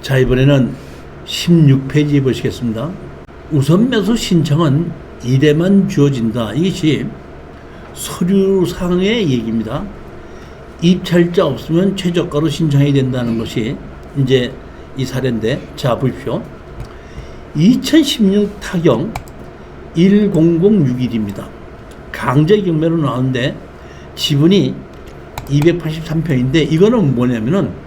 자, 이번에는 16페이지 보시겠습니다. 우선 매수 신청은 일에만 주어진다. 이것이 서류상의 얘기입니다. 입찰자 없으면 최저가로 신청해야 된다는 것이 이제 이 사례인데, 자 보십시오. 2016 타경 10061입니다. 강제 경매로 나오는데 지분이 283평인데 이거는 뭐냐면은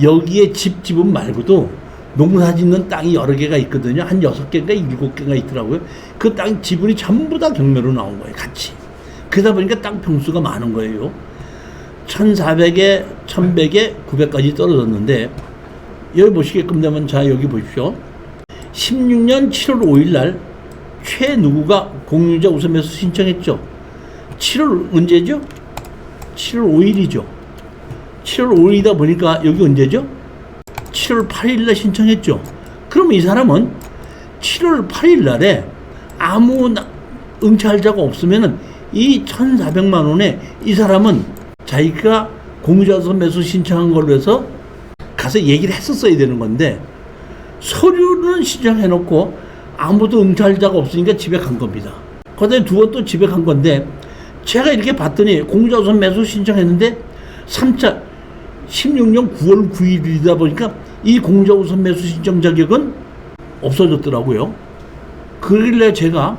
여기에 지분 말고도 농사 짓는 땅이 여러 개가 있거든요. 한 6개인가 7개가 있더라고요. 그 땅 지분이 전부 다 경매로 나온 거예요. 같이. 그러다 보니까 땅 평수가 많은 거예요. 1400에 1100에 900까지 떨어졌는데, 여기 보시게끔 되면, 자 여기 보십시오. 16년 7월 5일 날 최 누구가 공유자 우선 매수 신청했죠. 7월 언제죠? 7월 5일이죠. 7월 5일이다 보니까 여기 언제죠? 7월 8일 날 신청했죠. 그럼 이 사람은 7월 8일 날에 아무 응찰자가 없으면은 이 1,400만 원에 이 사람은 자기가 공유자 우선 매수 신청한 걸로 해서 가서 얘기를 했었어야 되는 건데, 서류는 신청해놓고 아무도 응찰자가 없으니까 집에 간 겁니다. 그다음에 두 번 또 집에 간 건데, 제가 이렇게 봤더니 공유자 우선 매수 신청했는데 3차 16년 9월 9일이다 보니까 이 공유자 우선 매수 신청 자격은 없어졌더라고요. 그러길래 제가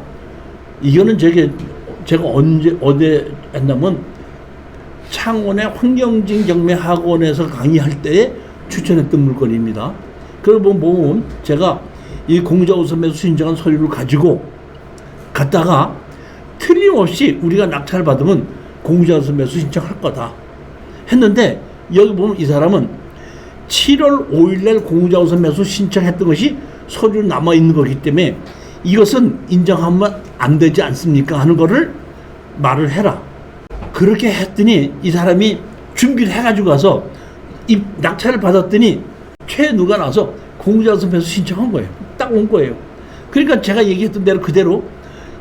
이거는 제가 언제 어디 했냐면 창원의 황경진 경매학원에서 강의할 때에 추천했던 물건입니다. 그러고 보면 제가 이 공유자 우선 매수 신청한 서류를 가지고 갔다가 틀림없이 우리가 낙찰 받으면 공유자 우선 매수 신청할 거다 했는데, 여기 보면 이 사람은 7월 5일 날 공유자 우선 매수 신청했던 것이 서류로 남아 있는 거기 때문에 이것은 인정하면 안 되지 않습니까 하는 거를 말을 해라. 그렇게 했더니 이 사람이 준비를 해가지고 가서 이 낙찰을 받았더니 최누가 나서 공유자 우선 매수 신청한 거예요. 딱 온 거예요. 그러니까 제가 얘기했던 대로 그대로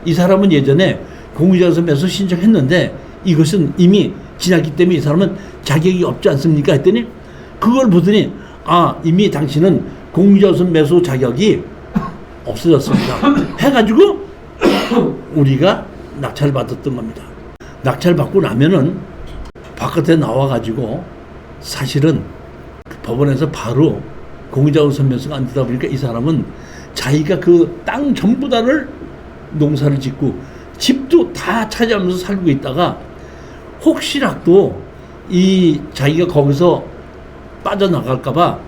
이 사람은 예전에 공유자 우선 매수 신청했는데 이것은 이미 지났기 때문에 이 사람은 자격이 없지 않습니까 했더니, 그걸 보더니 이미 당신은 공유자 우선 매수 자격이 없어졌습니다 해가지고 우리가 낙찰 받았던 겁니다. 낙찰 받고 나면은 바깥에 나와가지고 사실은 법원에서 바로 공유자 우선 매수가 안 되다 보니까 이 사람은 자기가 그 땅 전부 다를 농사를 짓고 집도 다 차지하면서 살고 있다가 혹시라도 이 자기가 거기서 빠져나갈까봐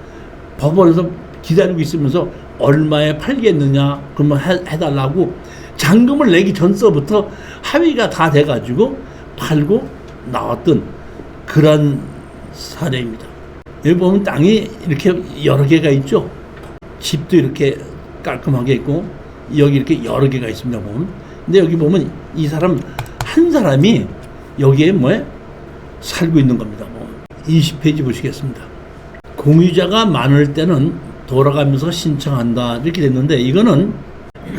법원에서 기다리고 있으면서 얼마에 팔겠느냐 그러면 해달라고 잔금을 내기 전서부터 합의가 다 돼가지고 팔고 나왔던 그런 사례입니다. 여기 보면 땅이 이렇게 여러 개가 있죠. 집도 이렇게 깔끔하게 있고 여기 이렇게 여러 개가 있습니다. 보면. 근데 여기 보면 이 사람 한 사람이 여기에 살고 있는 겁니다. 20페이지 보시겠습니다. 공유자가 많을 때는 돌아가면서 신청한다 이렇게 됐는데, 이거는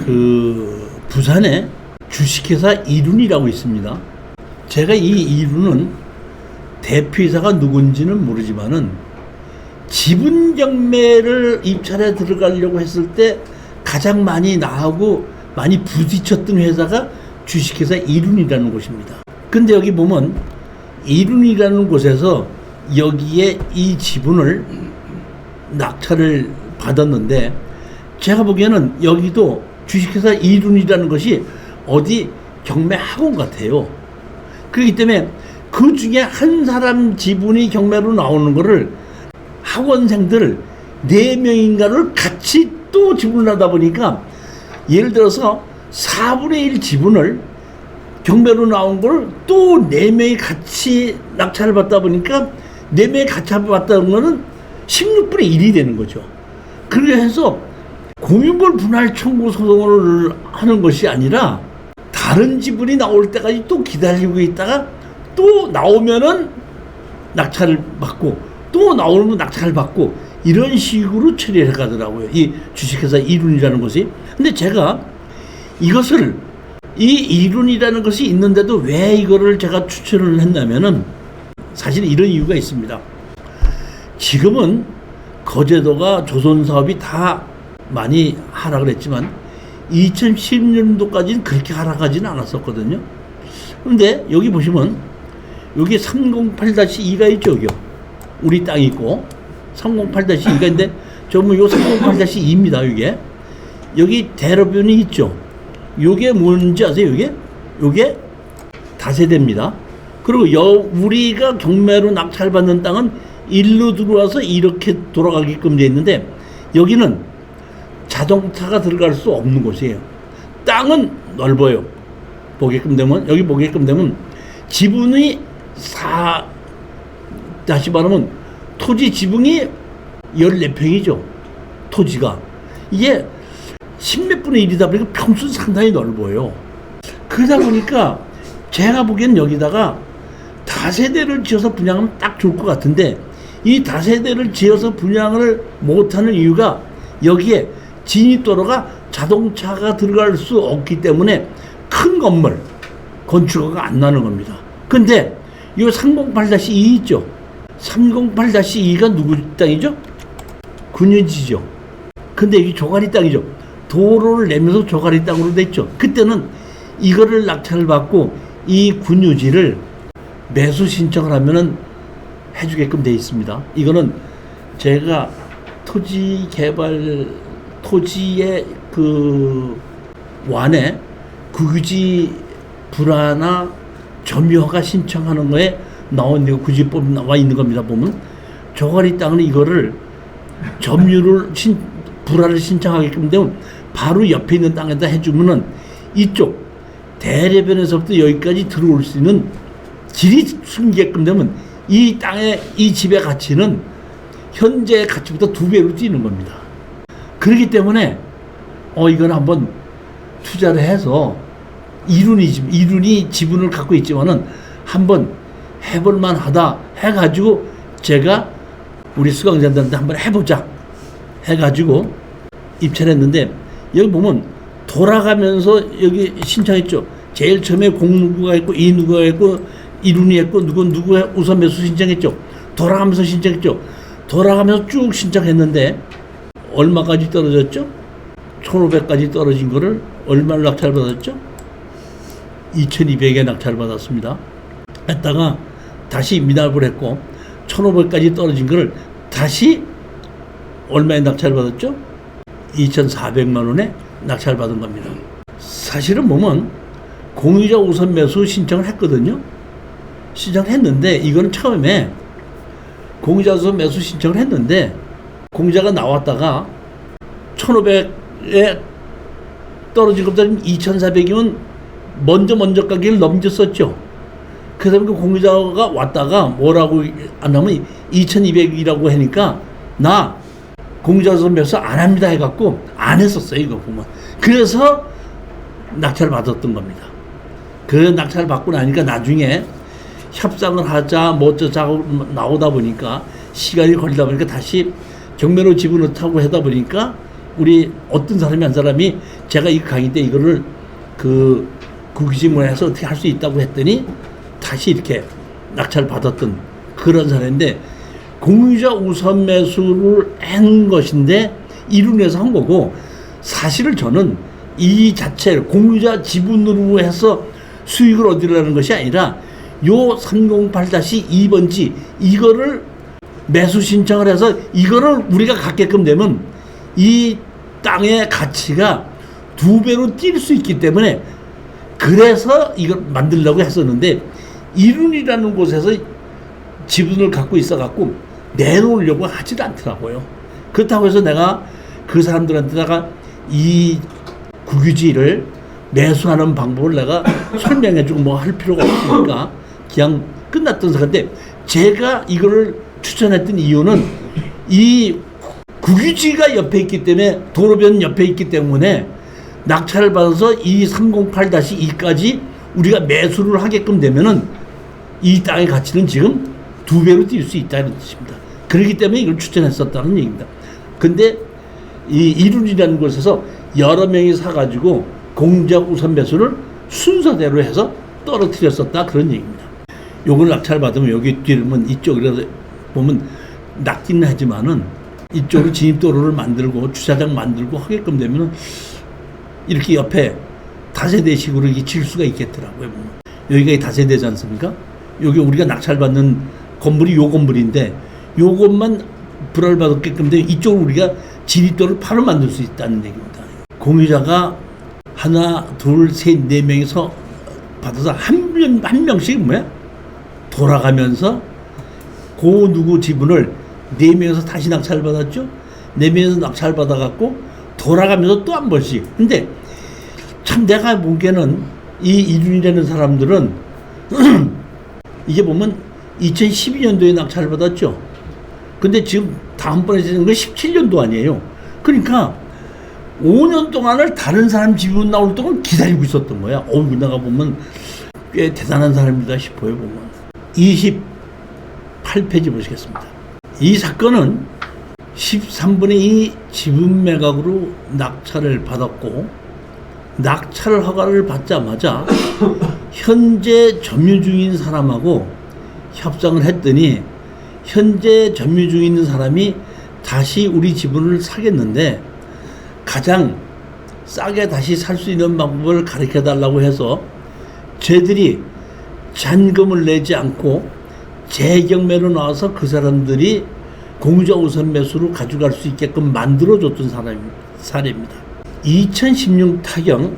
그 부산에 주식회사 이룬이라고 있습니다. 제가 이 이룬은 대표이사가 누군지는 모르지만은 지분 경매를 입찰에 들어가려고 했을 때 가장 많이 나하고 많이 부딪혔던 회사가 주식회사 이룬이라는 곳입니다. 근데 여기 보면 이룬이라는 곳에서 여기에 이 지분을 낙찰을 받았는데, 제가 보기에는 여기도 주식회사 이룬이라는 것이 어디 경매 학원 같아요. 그렇기 때문에 그 중에 한 사람 지분이 경매로 나오는 거를 학원생들 4명인가를 같이 또 지분을 하다 보니까, 예를 들어서 4분의 1 지분을 경매로 나온 걸 또 4명이 같이 낙찰을 받다 보니까 4명이 같이 받다는 거는 16분의 1이 되는 거죠. 그래서 공유물 분할 청구 소송을 하는 것이 아니라 다른 지분이 나올 때까지 또 기다리고 있다가 또 나오면은 낙찰을 받고 또 나오면 낙찰을 받고 이런 식으로 처리해 가더라고요. 이 주식회사 이룬이라는 것이. 근데 제가 이것을 이 이룬이라는 것이 있는데도 왜 이거를 제가 추천을 했냐면은 사실 이런 이유가 있습니다. 지금은 거제도가 조선 사업이 다 많이 하락을 했지만 2010년도까지는 그렇게 하락하지는 않았었거든요. 그런데 여기 보시면 여기 308-2가 있죠. 여기요. 우리 땅이 있고 308-2가 있는데 전부 요 308-2입니다. 이게 여기 대로변이 있죠. 요게 뭔지 아세요? 요게 다세대입니다. 그리고 우리가 경매로 낙찰받는 땅은 일로 들어와서 이렇게 돌아가게끔 되어 있는데 여기는 자동차가 들어갈 수 없는 곳이에요. 땅은 넓어요. 여기 보게끔 되면 지분이 다시 말하면 토지 지붕이 14평이죠. 토지가. 이게 10몇 분의 1이다 보니까 평수 상당히 넓어요. 그러다 보니까 제가 보기엔 여기다가 다세대를 지어서 분양하면 딱 좋을 것 같은데 이 다세대를 지어서 분양을 못하는 이유가 여기에 진입도로가 자동차가 들어갈 수 없기 때문에 큰 건물 건축허가 안 나는 겁니다. 근데 이 308-2 있죠. 308-2가 누구 땅이죠? 군유지죠. 근데 이게 조가리 땅이죠. 도로를 내면서 조가리 땅으로 됐죠. 그때는 이거를 낙찰을 받고 이 군유지를 매수 신청을 하면은 해주게끔 되어 있습니다. 이거는 제가 토지의 그 완에 국유지 불화나 점유허가 신청하는 거에 나온 구지법 나와 있는 겁니다. 보면 조가리 땅은 이거를 불화를 신청하게끔 되면 바로 옆에 있는 땅에다 해주면은 이쪽 대례변에서부터 여기까지 들어올 수 있는 길이 숨게끔 되면 이 땅의 이 집의 가치는 현재 가치보다 2배로 뛰는 겁니다. 그렇기 때문에 이건 한번 투자를 해서 이룬이 지분을 갖고 있지만은 한번 해볼만 하다 해가지고 제가 우리 수강자들한테 한번 해보자 해가지고 입찰을 했는데 여기 보면 돌아가면서 여기 신청했죠. 제일 처음에 공누구가 있고 이누구가 있고 이룬이 했고 누구 우선 매수 신청했죠. 돌아가면서 신청했죠. 돌아가면서 쭉 신청했는데 얼마까지 떨어졌죠? 1,500까지 떨어진 거를 얼마를 낙찰받았죠? 2,200에 낙찰받았습니다. 했다가 다시 미납을 했고 1,500까지 떨어진 거를 다시 얼마에 낙찰받았죠? 2,400만 원에 낙찰받은 겁니다. 사실은 보면 공유자 우선 매수 신청을 했거든요. 신청을 했는데 이거는 처음에 공유자 우선 매수 신청을 했는데 공유자가 나왔다가 1,500에 떨어진 것보다 2,400이면 먼저 가기를 넘겼었죠. 그래서 그 공유자가 왔다가 뭐라고 안 하면 2,200이라고 하니까 나 공유자 우선 매수 안 합니다 해갖고 안 했었어요. 이거 보면. 그래서 낙찰을 받았던 겁니다. 그 낙찰을 받고 나니까 나중에 협상을 하자 뭐 어쩌자고 나오다 보니까 시간이 걸리다 보니까 다시 경매로 집어넣자고 하다 보니까 우리 어떤 사람이 한 사람이 제가 이 강의 때 이거를 그 국유지문에서 어떻게 할 수 있다고 했더니 다시 이렇게 낙찰을 받았던 그런 사람인데 공유자 우선 매수를 한 것인데 이룬에서 한 거고 사실은 저는 이 자체를 공유자 지분으로 해서 수익을 얻으려는 것이 아니라 요 308-2번지 이거를 매수 신청을 해서 이거를 우리가 갖게끔 되면 이 땅의 가치가 2배로 뛸 수 있기 때문에 그래서 이걸 만들려고 했었는데 이룬이라는 곳에서 지분을 갖고 있어 갖고 내놓으려고 하질 않더라고요. 그렇다고 해서 내가 그 사람들한테다가 이 국유지를 매수하는 방법을 내가 설명해주고 뭐 할 필요가 없으니까 그냥 끝났던 사건인데 제가 이거를 추천했던 이유는 이 국유지가 옆에 있기 때문에 도로변 옆에 있기 때문에 낙찰을 받아서 이 308-2까지 우리가 매수를 하게끔 되면은 이 땅의 가치는 지금 2배로 뛸 수 있다는 뜻입니다. 그렇기 때문에 이걸 추천했었다는 얘기입니다. 근데 이 이룬이라는 곳에서 여러 명이 사가지고 공유자 우선 매수를 순서대로 해서 떨어뜨렸었다 그런 얘기입니다. 요걸 낙찰 받으면 여기 뒤면 이쪽이라서 보면 낮기는 하지만은 이쪽으로 진입도로를 만들고 주차장 만들고 하게끔 되면 이렇게 옆에 다세대식으로 이게 질 수가 있겠더라고요. 여기가 다세대지 않습니까? 여기 우리가 낙찰받는 건물이 요 건물인데 요것만 불알받게끔 되면 이쪽으로 우리가 진입도를 바로 만들 수 있다는 얘기입니다. 공유자가 하나, 둘, 셋, 네 명이서 받아서 한 명씩 뭐야? 돌아가면서 그 누구 지분을 네 명에서 다시 낙찰받았죠? 네 명에서 낙찰받아갖고 돌아가면서 또 한 번씩. 근데 참 내가 보기에는 이 이준이라는 사람들은 이게 보면 2012년도에 낙찰받았죠? 근데 지금 다음번에 되는 건 17년도 아니에요. 그러니까 5년 동안을 다른 사람 지분 나올 동안 기다리고 있었던 거야. 내가 보면 꽤 대단한 사람이다 싶어요, 보면. 28페이지 보시겠습니다. 이 사건은 13분의 2 지분 매각으로 낙찰을 받았고, 낙찰 허가를 받자마자 현재 점유 중인 사람하고 협상을 했더니 현재 점유 중에 있는 사람이 다시 우리 지분을 사겠는데 가장 싸게 다시 살 수 있는 방법을 가르쳐 달라고 해서 쟤들이 잔금을 내지 않고 재경매로 나와서 그 사람들이 공유자 우선 매수로 가져갈 수 있게끔 만들어줬던 사례입니다. 2016 타경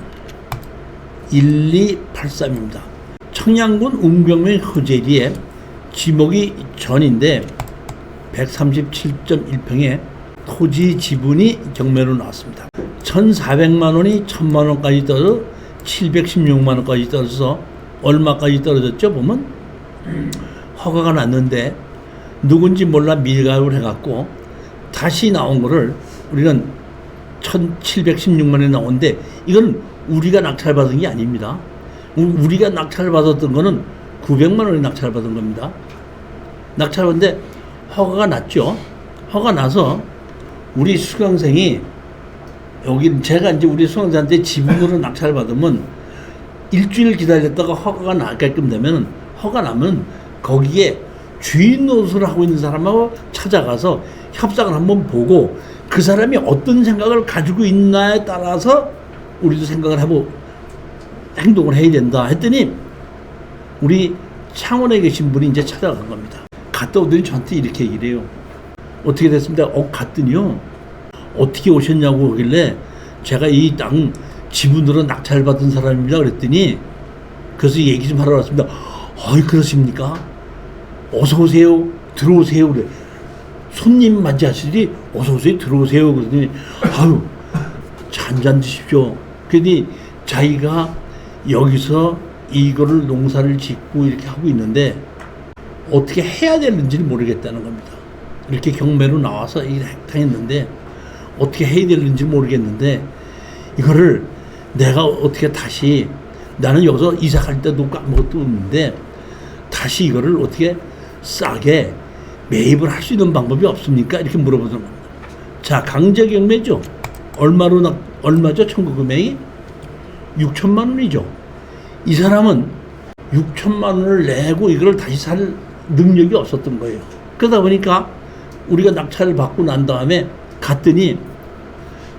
1283입니다. 청양군 운병면 허재리에 지목이 전인데 137.1평에 토지 지분이 경매로 나왔습니다. 1,400만 원이 1,000만 원까지 떨어져 716만 원까지 떨어져서 얼마까지 떨어졌죠? 보면 허가가 났는데 누군지 몰라 밀가를 해갖고 다시 나온 거를 우리는 1,716만 원이 나오는데 이건 우리가 낙찰받은 게 아닙니다. 우리가 낙찰받았던 거는 900만 원이 낙찰받은 겁니다. 낙찰받는데 허가가 났죠. 허가 나서 우리 수강생이 여기 제가 이제 우리 수강생한테 지분으로 낙찰받으면 일주일 기다렸다가 허가가 나게끔 되면 허가 나면 거기에 주인 노릇을 하고 있는 사람하고 찾아가서 협상을 한번 보고 그 사람이 어떤 생각을 가지고 있나에 따라서 우리도 생각을 해보고 행동을 해야 된다 했더니 우리 창원에 계신 분이 이제 찾아간 겁니다. 갔다 오더니 저한테 이렇게 얘기를 해요. 어떻게 됐습니다. 갔더니요. 어떻게 오셨냐고 하길래 제가 이 땅 지분으로 낙찰받은 사람입니다. 그랬더니 그래서 얘기 좀 하러 왔습니다. 그렇습니까? 어서 오세요. 들어오세요. 그래. 손님 맞이하시더니 어서 오세요. 들어오세요. 그러더니 잔잔 드십시오. 그러더니 자기가 여기서 이거를 농사를 짓고 이렇게 하고 있는데 어떻게 해야 되는지를 모르겠다는 겁니다. 이렇게 경매로 나와서 일을 했는데 어떻게 해야 되는지 모르겠는데 이거를 내가 어떻게 다시 나는 여기서 이사 갈 때도 아무것도 없는데 다시 이거를 어떻게 싸게 매입을 할 수 있는 방법이 없습니까? 이렇게 물어보는 겁니다. 자, 강제 경매죠. 얼마죠? 청구 금액이 6천만 원이죠. 이 사람은 6천만 원을 내고 이걸 다시 살 능력이 없었던 거예요. 그러다 보니까 우리가 낙찰을 받고 난 다음에 갔더니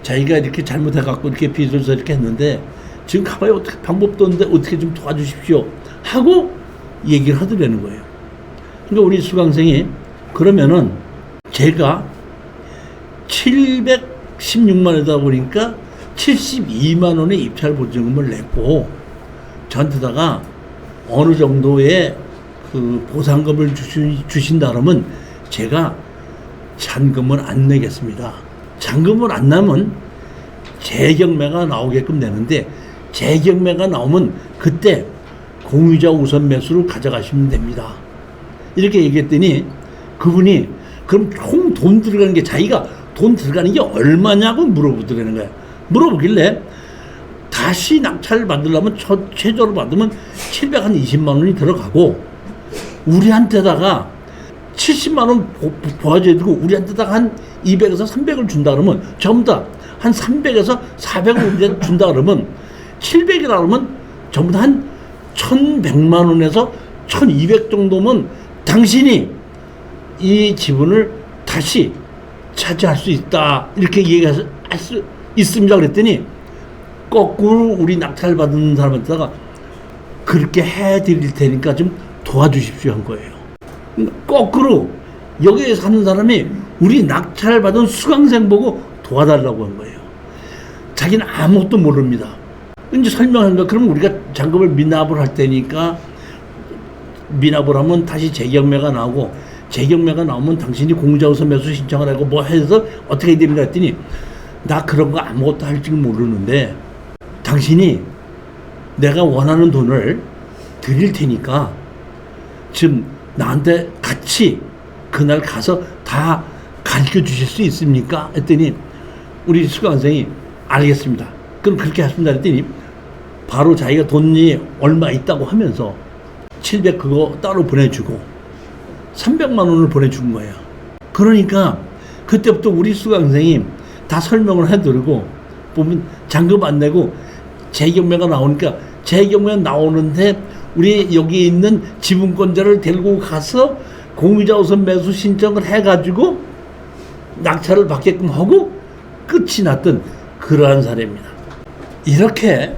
자기가 이렇게 잘못해갖고 이렇게 빚을 이렇게 했는데 지금 가봐야 어떻게 방법도 없는데 어떻게 좀 도와주십시오 하고 얘기를 하더라는 거예요. 그러니까 우리 수강생이 그러면은 제가 716만 원이다 보니까 72만 원의 입찰 보증금을 냈고 저한테다가 어느 정도의 그 보상금을 주신다 그러면 제가 잔금을 안 내겠습니다. 잔금을 안 내면 재경매가 나오게끔 되는데 재경매가 나오면 그때 공유자 우선 매수로 가져가시면 됩니다. 이렇게 얘기했더니 그분이 그럼 총 돈 들어가는 게 자기가 돈 들어가는 게 얼마냐고 물어보더라는 거야. 물어보길래 다시 낙찰을 받으려면 최저로 받으면 720만 원이 들어가고 우리한테다가 70만 원 보아줘야 되고 우리한테다가 한 200에서 300을 준다 그러면 전부 다 한 300에서 400을 준다 그러면 700이라 그러면 전부 다 한 1100만 원에서 1200 정도면 당신이 이 지분을 다시 차지할 수 있다 이렇게 얘기할 수 있습니다 그랬더니 거꾸로 우리 낙찰받은 사람한테다가 그렇게 해드릴 테니까 좀 도와주십시오 한 거예요. 거꾸로 여기에 사는 사람이 우리 낙찰받은 수강생 보고 도와달라고 한 거예요. 자기는 아무것도 모릅니다. 이제 설명한 거 그럼 우리가 잔금을 미납을 할 테니까 미납을 하면 다시 재경매가 나오고 재경매가 나오면 당신이 공유자우선 매수 신청을 하고 뭐 해서 어떻게 해야 됩니까 했더니 나 그런 거 아무것도 할 줄 모르는데 당신이 내가 원하는 돈을 드릴 테니까 지금 나한테 같이 그날 가서 다 가르쳐 주실 수 있습니까? 했더니 우리 수강생이 알겠습니다. 그럼 그렇게 하십니다. 했더니 바로 자기가 돈이 얼마 있다고 하면서 700 그거 따로 보내주고 300만 원을 보내준 거예요. 그러니까 그때부터 우리 수강생이 다 설명을 해드리고 보면 잔금 안 내고 재경매가 나오니까 재경매 나오는데 우리 여기 있는 지분권자를 데리고 가서 공유자 우선 매수 신청을 해가지고 낙찰을 받게끔 하고 끝이 났던 그러한 사례입니다. 이렇게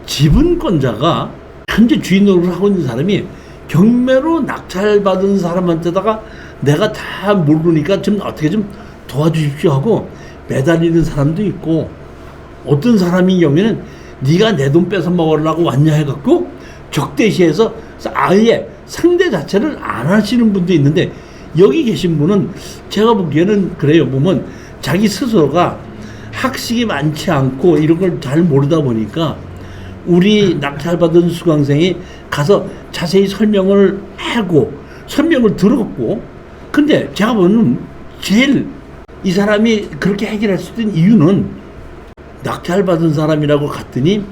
지분권자가 현재 주인으로 하고 있는 사람이 경매로 낙찰받은 사람한테다가 내가 다 모르니까 좀 어떻게 좀 도와주십시오 하고 매달리는 사람도 있고 어떤 사람인 경우에는 네가 내 돈 뺏어 먹으려고 왔냐 해갖고 적대시해서 아예 상대 자체를 안 하시는 분도 있는데 여기 계신 분은 제가 보기에는 그래요. 보면 자기 스스로가 학식이 많지 않고 이런 걸 잘 모르다 보니까 우리 낙찰받은 수강생이 가서 자세히 설명을 하고 설명을 들었고 근데 제가 보는 제일 이 사람이 그렇게 해결할 수 있는 이유는 낙찰받은 사람이라고 갔더니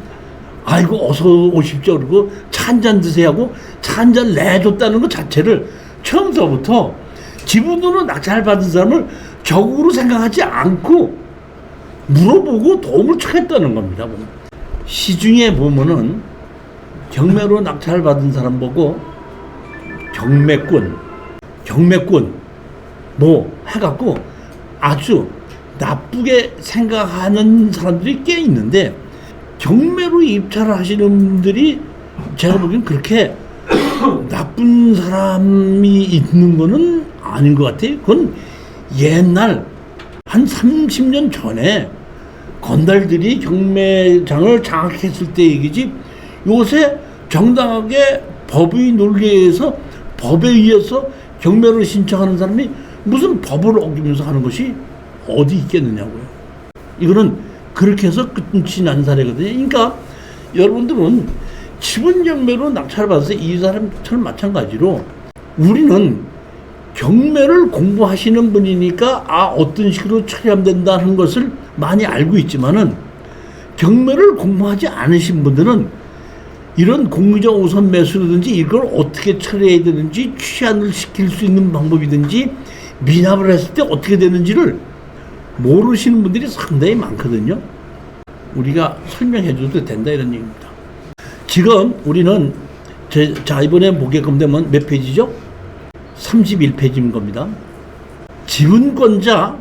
아이고 어서 오십시오 그리고 차 한잔 드세요 하고 차 한잔 내줬다는 것 자체를 처음서부터 지분으로 낙찰받은 사람을 적으로 생각하지 않고 물어보고 도움을 청했다는 겁니다. 시중에 보면은 경매로 낙찰받은 사람 보고 경매권 뭐 해갖고 아주 나쁘게 생각하는 사람들이 꽤 있는데 경매로 입찰을 하시는 분들이 제가 보기엔 그렇게 나쁜 사람이 있는 거는 아닌 것 같아요. 그건 옛날 한 30년 전에 건달들이 경매장을 장악했을 때 얘기지 요새 정당하게 법의 논리에 의해서 법에 의해서 경매를 신청하는 사람이 무슨 법을 어기면서 하는 것이 어디 있겠느냐고요. 이거는 그렇게 해서 끝이 난 사례거든요. 그러니까 여러분들은 지분 경매로 낙찰을 받아서 이 사람처럼 마찬가지로 우리는 경매를 공부하시는 분이니까 어떤 식으로 처리하면 된다는 것을 많이 알고 있지만은 경매를 공부하지 않으신 분들은 이런 공유자 우선 매수라든지 이걸 어떻게 처리해야 되는지 취한을 시킬 수 있는 방법이든지 미납을 했을 때 어떻게 되는지를 모르시는 분들이 상당히 많거든요. 우리가 설명해 줘도 된다 이런 얘기입니다. 지금 우리는 자 이번에 보게끔 되면 몇 페이지죠? 31페이지인 겁니다. 지분권자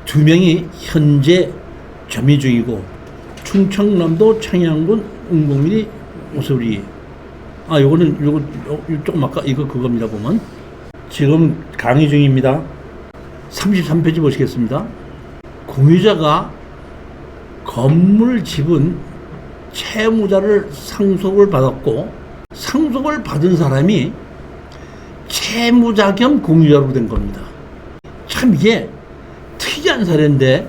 2명이 현재 점유 중이고 충청남도 청양군 웅봉리 오소리 요거 조금 아까 이거 그겁니다. 보면 지금 강의 중입니다. 33페이지 보시겠습니다. 공유자가 건물 지분 채무자를 상속을 받았고 상속을 받은 사람이 채무자 겸 공유자로 된 겁니다. 참 이게 특이한 사례인데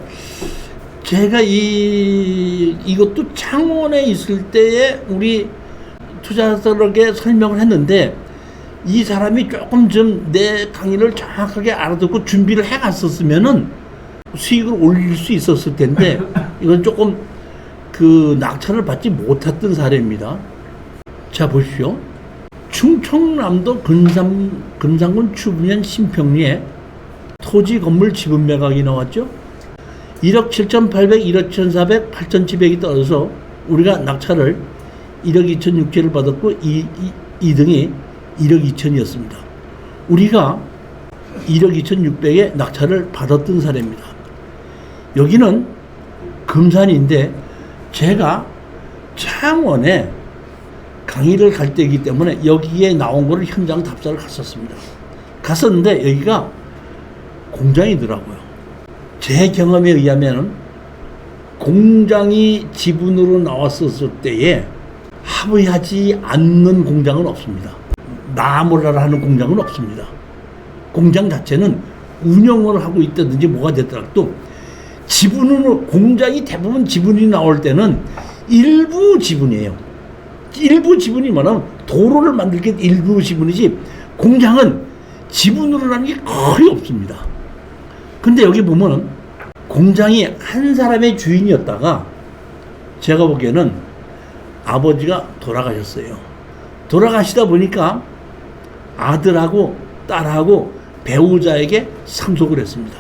제가 이것도 창원에 있을 때에 우리 투자자들에게 설명을 했는데 이 사람이 조금 좀 내 강의를 정확하게 알아듣고 준비를 해갔었으면은 수익을 올릴 수 있었을 텐데 이건 조금 그 낙찰을 받지 못했던 사례입니다. 자 보십시오. 충청남도 금산군 추분면 신평리에 토지 건물 지분 매각이 나왔죠. 1억 7,800, 1억 1,400, 8,700이 떨어져서 우리가 낙찰을 1억 2,600을 받았고 2등이 1억 2천이었습니다. 우리가 1억 2,600에 낙찰을 받았던 사례입니다. 여기는 금산인데 제가 창원에 강의를 갈 때이기 때문에 여기에 나온 거를 현장 답사를 갔었습니다. 갔었는데 여기가 공장이더라고요. 제 경험에 의하면 공장이 지분으로 나왔었을 때에 합의하지 않는 공장은 없습니다. 나 몰라라 하는 공장은 없습니다. 공장 자체는 운영을 하고 있다든지 뭐가 됐더라도 지분으로, 공장이 대부분 지분이 나올 때는 일부 지분이에요. 일부 지분이 뭐냐면 도로를 만들기 일부 지분이지 공장은 지분으로 라는 게 거의 없습니다. 근데 여기 보면 공장이 한 사람의 주인이었다가 제가 보기에는 아버지가 돌아가셨어요. 돌아가시다 보니까 아들하고 딸하고 배우자에게 상속을 했습니다.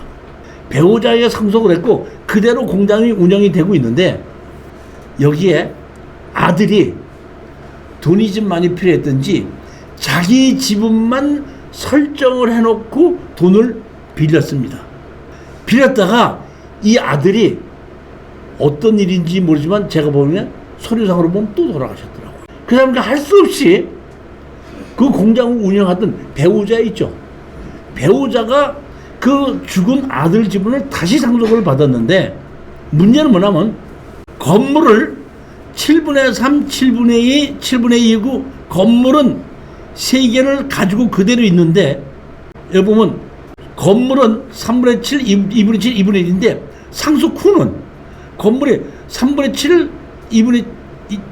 배우자에게 상속을 했고 그대로 공장이 운영이 되고 있는데 여기에 아들이 돈이 좀 많이 필요했던지 자기 지분만 설정을 해놓고 돈을 빌렸습니다. 빌렸다가 이 아들이 어떤 일인지 모르지만 제가 보면 서류상으로 보면 또 돌아가셨더라고요. 그러니까 할 수 없이 그 공장을 운영하던 배우자 있죠. 배우자가 그 죽은 아들 지분을 다시 상속을 받았는데 문제는 뭐냐면 건물을 7분의 3, 7분의 2, 7분의 2고 건물은 3개를 가지고 그대로 있는데 여기 보면 건물은 3분의 7, 2분의 7, 2분의 1인데 상속 후는 건물의 3분의 7, 2분의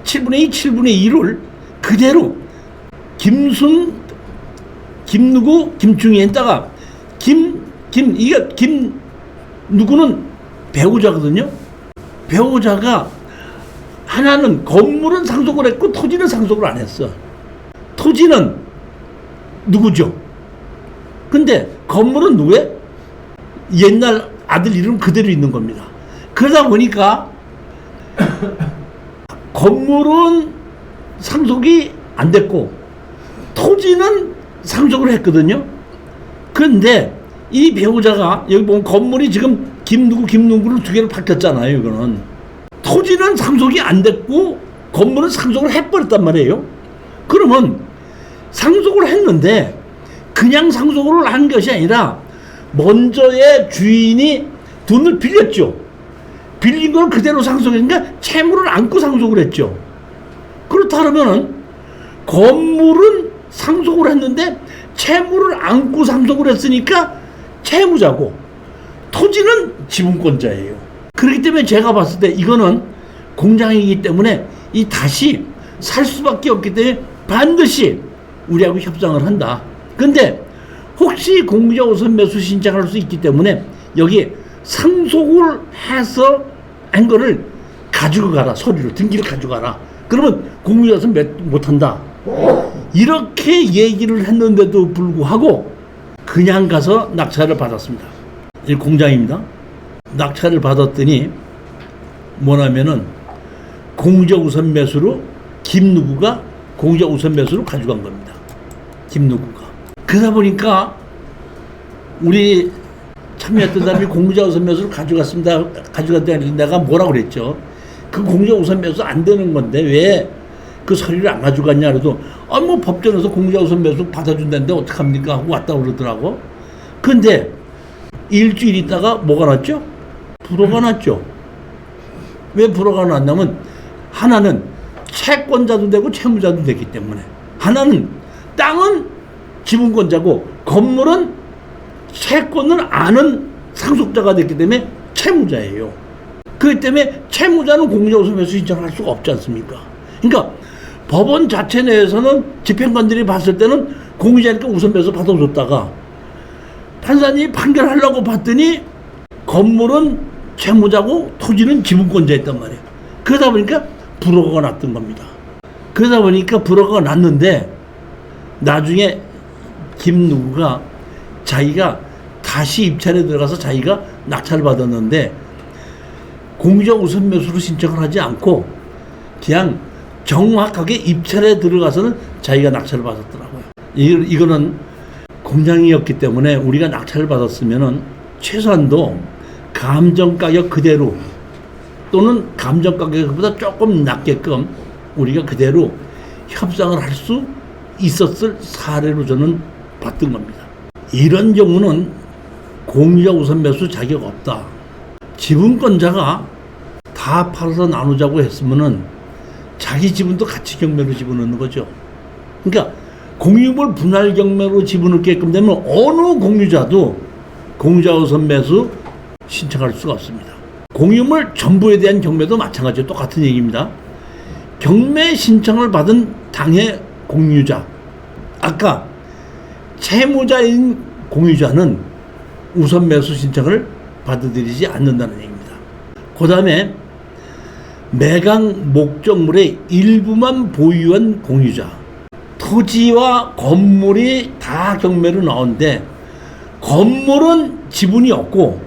7분의 2, 7분의 2를 그대로 김순, 김누구, 김충희에다가 이게 누구는 배우자거든요. 배우자가 하나는 건물은 상속을 했고 토지는 상속을 안 했어. 토지는 누구죠? 근데 건물은 누구의? 옛날 아들 이름 그대로 있는 겁니다. 그러다 보니까 건물은 상속이 안 됐고 토지는 상속을 했거든요. 그런데 이 배우자가 여기 보면 건물이 지금 김누구를 2개를 바뀌었잖아요. 이거는 토지는 상속이 안 됐고 건물은 상속을 해버렸단 말이에요. 그러면 상속을 했는데 그냥 상속을 한 것이 아니라 먼저의 주인이 돈을 빌렸죠. 빌린 걸 그대로 상속했으니까 채무를 안고 상속을 했죠. 그렇다 그러면은 건물은 상속을 했는데 채무를 안고 상속을 했으니까 채무자고 토지는 지분권자예요. 그렇기 때문에 제가 봤을 때 이거는 공장이기 때문에 이 다시 살 수밖에 없기 때문에 반드시 우리하고 협상을 한다. 근데 혹시 공유자 우선 매수 신청할 수 있기 때문에 여기 상속을 해서 한 거를 가지고 가라. 서류를 등기를 가져가라. 그러면 공유자 우선 못한다. 이렇게 얘기를 했는데도 불구하고 그냥 가서 낙찰을 받았습니다. 이 공장입니다. 낙찰을 받았더니 뭐냐면은 공유자 우선 매수로 김누구가 공유자 우선 매수로 가져간 겁니다. 김누구가. 그러다 보니까 우리 참여했던 사람이 공유자 우선 매수를 가져갔습니다. 가져갔다니 내가 뭐라고 그랬죠. 그 공유자 우선 매수 안 되는 건데 왜 그 서류를 안 가져갔냐 그래도 뭐 법전에서 공유자 우선 매수 받아준다는데 어떡합니까 하고 왔다고 그러더라고. 근데 일주일 있다가 뭐가 났죠? 불허가 났죠. 왜 불허가 났냐면 하나는 채권자도 되고 채무자도 되기 때문에 하나는 땅은 지분권자고 건물은 채권을 아는 상속자가 됐기 때문에 채무자예요. 그렇기 때문에 채무자는 공유자 우선 매수 신청할 수가 없지 않습니까? 그러니까 법원 자체 내에서는 집행관들이 봤을 때는 공유자니까 우선 매수 받아줬다가 판사님이 판결하려고 봤더니 건물은 채무자고 토지는 지분권자였단 말이에요. 그러다 보니까 불허가 났던 겁니다. 그러다 보니까 불허가 났는데 나중에 김누구가 자기가 다시 입찰에 들어가서 자기가 낙찰을 받았는데 공유자 우선 매수로 신청을 하지 않고 그냥 정확하게 입찰에 들어가서는 자기가 낙찰을 받았더라고요. 이거는 공장이었기 때문에 우리가 낙찰을 받았으면은 최소한도 감정 가격 그대로 또는 감정 가격보다 조금 낮게끔 우리가 그대로 협상을 할 수 있었을 사례로 저는 봤던 겁니다. 이런 경우는 공유자 우선 매수 자격 없다. 지분권자가 다 팔아서 나누자고 했으면은 자기 지분도 같이 경매로 집어넣는 거죠. 그러니까 공유물 분할 경매로 집어넣게끔 되면 어느 공유자도 공유자 우선 매수 신청할 수가 없습니다. 공유물 전부에 대한 경매도 마찬가지로 똑같은 얘기입니다. 경매 신청을 받은 당해 공유자, 아까 채무자인 공유자는 우선 매수 신청을 받아들이지 않는다는 얘기입니다. 그 다음에 매각 목적물의 일부만 보유한 공유자, 토지와 건물이 다 경매로 나오는데 건물은 지분이 없고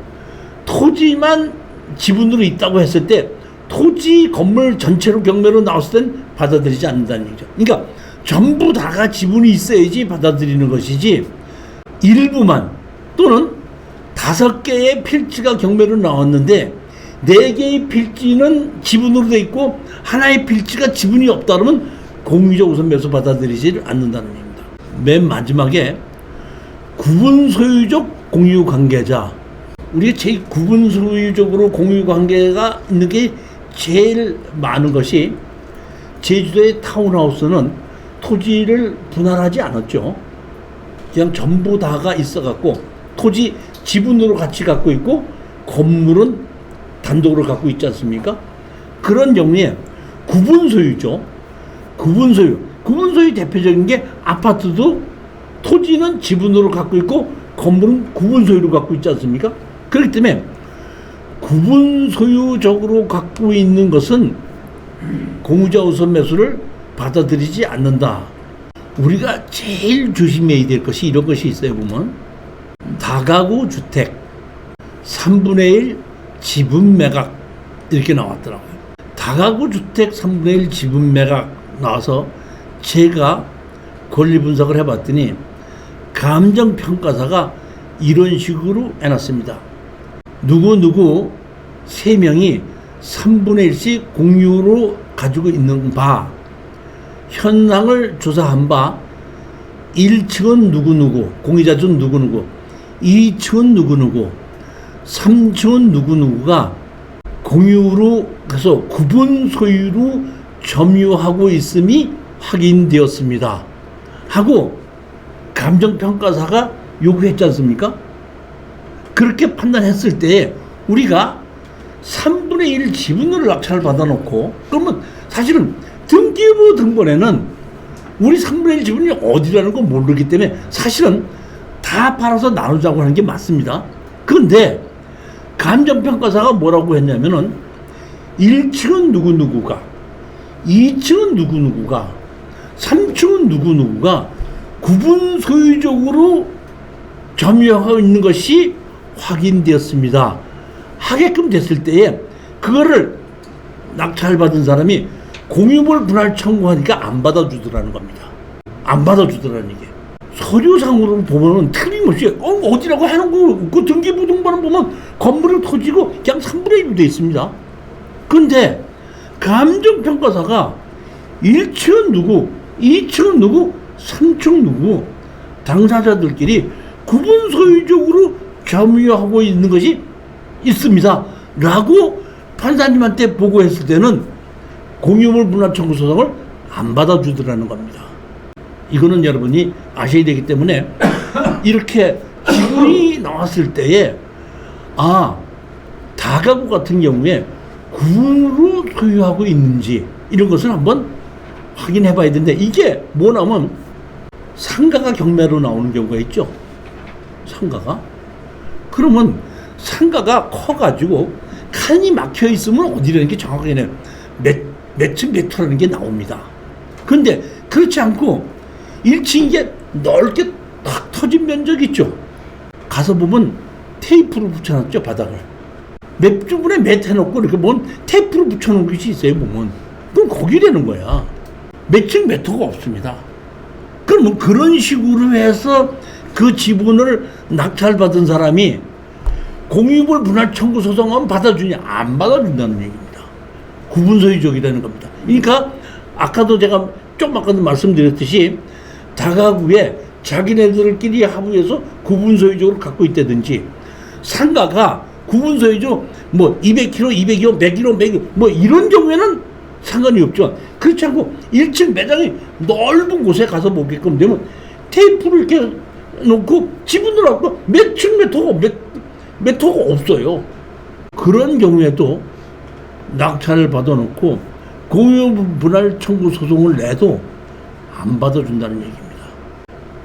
토지만 지분으로 있다고 했을 때 토지 건물 전체로 경매로 나왔을 땐 받아들이지 않는다는 얘기죠. 그러니까 전부 다가 지분이 있어야지 받아들이는 것이지 일부만 또는 5개의 필지가 경매로 나왔는데 4개의 필지는 지분으로 돼 있고 하나의 필지가 지분이 없다 그러면 공유자 우선 매수 받아들이지 않는다는 얘기입니다. 맨 마지막에 구분 소유적 공유 관계자, 우리가 제일 구분 소유적으로 공유 관계가 있는 게 제일 많은 것이 제주도의 타운하우스는 토지를 분할하지 않았죠. 그냥 전부 다가 있어갖고 토지 지분으로 같이 갖고 있고 건물은 단독으로 갖고 있지 않습니까? 그런 경우에 구분 소유죠. 구분 소유 대표적인 게 아파트도 토지는 지분으로 갖고 있고 건물은 구분 소유로 갖고 있지 않습니까? 그렇기 때문에 구분 소유적으로 갖고 있는 것은 공유자 우선 매수를 받아들이지 않는다. 우리가 제일 조심해야 될 것이 이런 것이 있어요. 보면 다가구 주택 3분의 1 지분 매각 이렇게 나왔더라고요. 다가구 주택 3분의 1 지분 매각 나와서 제가 권리 분석을 해봤더니 감정평가사가 이런 식으로 해놨습니다. 누구 3명이 3분의 1씩 공유로 가지고 있는 바, 현황을 조사한 바 1층은 누구누구, 공유자준 누구누구, 2층은 누구누구, 3층은 누구누구가 공유로 가서 구분 소유로 점유하고 있음이 확인되었습니다 하고 감정평가사가 요구했지 않습니까? 그렇게 판단했을 때 우리가 3분의 1 지분으로 낙찰을 받아놓고 그러면 사실은 등기부 등본에는 우리 3분의 1 지분이 어디라는 걸 모르기 때문에 사실은 다 팔아서 나누자고 하는 게 맞습니다. 그런데 감정평가사가 뭐라고 했냐면은 1층은 누구누구가, 2층은 누구누구가, 3층은 누구누구가 구분 소유적으로 점유하고 있는 것이 확인되었습니다 하게끔 됐을 때에 그거를 낙찰받은 사람이 공유물 분할 청구하니까 안 받아주더라는 겁니다. 안 받아주더라는 얘기. 서류상으로 보면은 틀림없이 어디라고 해놓고 그 등기부 등본을 보면 건물을 토지고 그냥 3분의 1로 되어 있습니다. 근데 감정평가사가 1층은 누구, 2층은 누구, 3층 누구 당사자들끼리 구분 소유적으로 점유하고 있는 것이 있습니다 라고 판사님한테 보고했을 때는 공유물 분할 청구 소송을 안 받아주더라는 겁니다. 이거는 여러분이 아셔야 되기 때문에 이렇게 지분이 나왔을 때에 다가구 같은 경우에 구분으로 소유하고 있는지 이런 것을 한번 확인해 봐야 되는데 이게 뭐냐면 상가가 경매로 나오는 경우가 있죠. 상가가. 그러면 상가가 커가지고 칸이 막혀 있으면 어디라는 게 정확하게 몇 층 몇 호라는 게 나옵니다. 그런데 그렇지 않고 1층 이게 넓게 탁 터진 면적 있죠. 가서 보면 테이프로 붙여놨죠. 바닥을. 몇 주분에 몇 해놓고 이렇게 보면 테이프로 붙여놓은 것이 있어요. 보면. 그럼 거기라는 거야. 몇 층 몇 호가 없습니다. 그러면 그런 식으로 해서 그 지분을 낙찰받은 사람이 공유물 분할 청구 소송하면 받아주냐? 안 받아준다는 얘기입니다. 구분소유족이라는 겁니다. 그러니까 아까도 제가 좀 아까도 말씀드렸듯이 다가구에 자기네들끼리 합의해서 구분소유족으로 갖고 있다든지 상가가 구분소유족 뭐 200kg, 200kg, 100kg, 100kg 뭐 이런 경우에는 상관이 없죠. 그렇지 않고 1층 매장이 넓은 곳에 가서 보게끔 되면 테이프를 이렇게 놓고 지분을 갖고 몇 층 몇 호가 없어요. 그런 경우에도 낙찰을 받아놓고 공유분할 청구 소송을 내도 안 받아준다는 얘기입니다.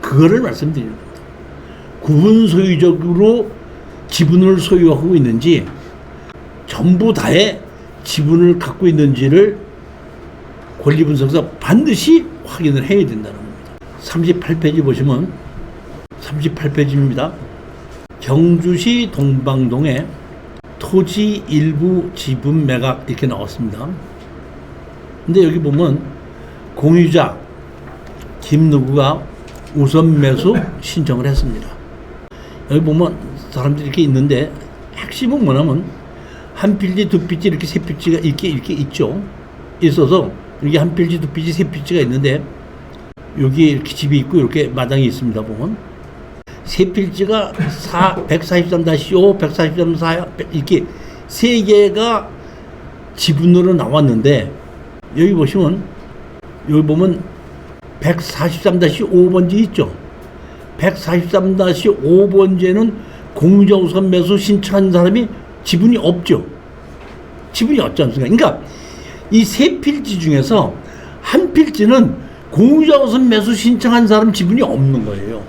그거를 말씀드리는 겁니다. 구분소유적으로 지분을 소유하고 있는지 전부 다의 지분을 갖고 있는지를 권리분석에서 반드시 확인을 해야 된다는 겁니다. 38페이지 보시면 38페이지입니다. 경주시 동방동에 토지 일부 지분 매각 이렇게 나왔습니다. 근데 여기 보면 공유자 김누구가 우선 매수 신청을 했습니다. 여기 보면 사람들이 이렇게 있는데 핵심은 뭐냐면 한 필지, 두 필지, 이렇게 세 필지가 이렇게 있죠. 있어서 여기 한 필지, 두 필지, 세 필지가 있는데 여기 이렇게 집이 있고 이렇게 마당이 있습니다. 보면 세 필지가 143-5, 143-4 이렇게 세 개가 지분으로 나왔는데 여기 보시면 여기 보면 143-5번지 있죠. 143-5번지에는 공유자 우선 매수 신청한 사람이 지분이 없죠. 지분이 없지 않습니까? 그러니까 이 세 필지 중에서 한 필지는 공유자 우선 매수 신청한 사람 지분이 없는 거예요.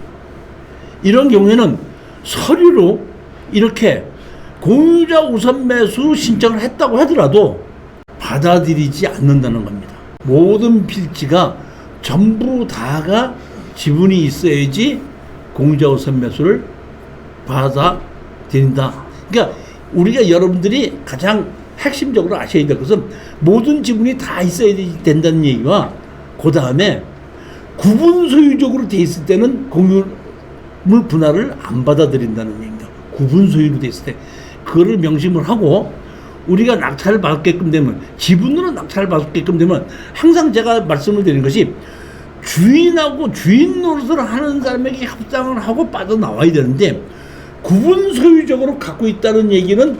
이런 경우에는 서류로 이렇게 공유자 우선 매수 신청을 했다고 하더라도 받아들이지 않는다는 겁니다. 모든 필지가 전부 다가 지분이 있어야지 공유자 우선 매수를 받아들인다. 그러니까 우리가 여러분들이 가장 핵심적으로 아셔야 될 것은 모든 지분이 다 있어야 된다는 얘기와 그 다음에 구분 소유적으로 돼 있을 때는 공유물 분할을 안 받아들인다는 얘기입니다. 구분 소유로 돼 있을 때 그거를 명심을 하고 우리가 낙찰을 받게끔 되면 지분으로 낙찰을 받게끔 되면 항상 제가 말씀을 드리는 것이 주인하고 주인 노릇을 하는 사람에게 협상을 하고 빠져나와야 되는데 구분 소유적으로 갖고 있다는 얘기는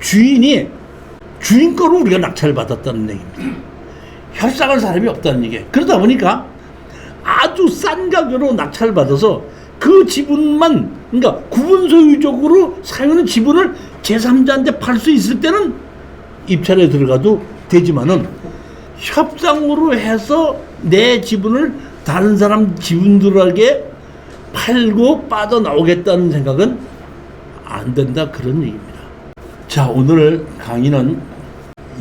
주인이 주인 거로 우리가 낙찰을 받았다는 얘기입니다. 협상할 사람이 없다는 얘기예요. 그러다 보니까 아주 싼 가격으로 낙찰을 받아서 그 지분만 그러니까 구분 소유적으로 사용하는 지분을 제3자한테 팔 수 있을 때는 입찰에 들어가도 되지만은 협상으로 해서 내 지분을 다른 사람 지분들에게 팔고 빠져나오겠다는 생각은 안 된다 그런 얘기입니다. 자, 오늘 강의는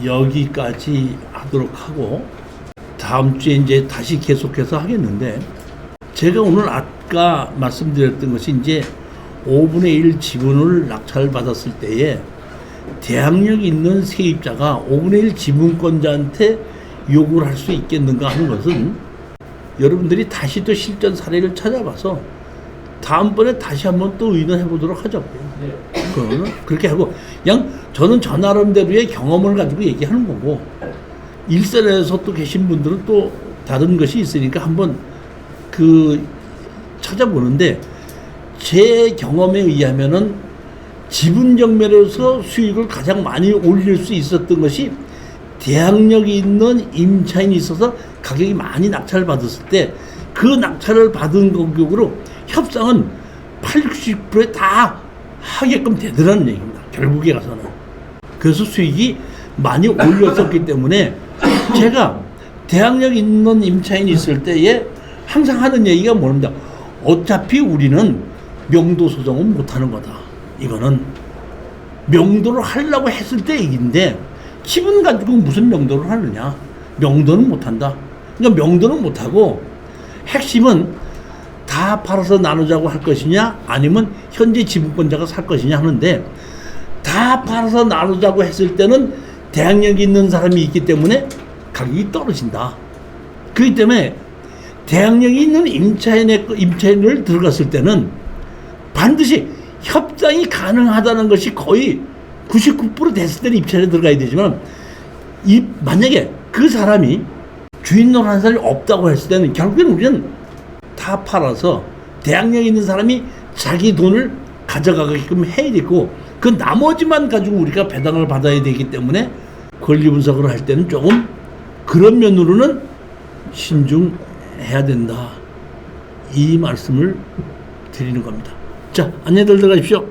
여기까지 하도록 하고 다음 주에 이제 다시 계속해서 하겠는데 제가 오늘 아까 말씀드렸던 것이 이제 5분의 1 지분을 낙찰을 받았을 때에 대항력 있는 세입자가 5분의 1 지분권자한테 요구를 할 수 있겠는가 하는 것은 여러분들이 다시 또 실전 사례를 찾아봐서 다음번에 다시 한번 또 의논해 보도록 하자고요. 그거는 그렇게 하고 그냥 저는 저 나름대로의 경험을 가지고 얘기하는 거고 일선에서 또 계신 분들은 또 다른 것이 있으니까 한번 그 찾아보는데 제 경험에 의하면은 지분 경매로서 수익을 가장 많이 올릴 수 있었던 것이 대항력이 있는 임차인이 있어서 가격이 많이 낙찰을 받았을 때 그 낙찰을 받은 가격으로 협상은 80%에 다 하게끔 되더라는 얘기입니다. 결국에 가서는. 그래서 수익이 많이 올렸었기 때문에 제가 대항력 있는 임차인이 있을 때에 항상 하는 얘기가 뭐입니다. 어차피 우리는 명도 소송은 못하는 거다. 이거는 명도를 하려고 했을 때 얘기인데 기분 가지고 무슨 명도를 하느냐. 명도는 못한다. 그러니까 명도는 못하고 핵심은 다 팔아서 나누자고 할 것이냐 아니면 현재 지분권자가 살 것이냐 하는데 다 팔아서 나누자고 했을 때는 대항력이 있는 사람이 있기 때문에 가격이 떨어진다. 그렇기 때문에 대항력이 있는 임차인을 들어갔을 때는 반드시 협상이 가능하다는 것이 거의 99% 됐을 때는 임차인에 들어가야 되지만, 만약에 그 사람이 주인 노릇하는 사람이 없다고 했을 때는 결국엔 우리는 다 팔아서 대항력 있는 사람이 자기 돈을 가져가게끔 해야 되고, 그 나머지만 가지고 우리가 배당을 받아야 되기 때문에 권리 분석을 할 때는 조금 그런 면으로는 신중해야 된다, 이 말씀을 드리는 겁니다. 자, 안녕들 들어가십시오.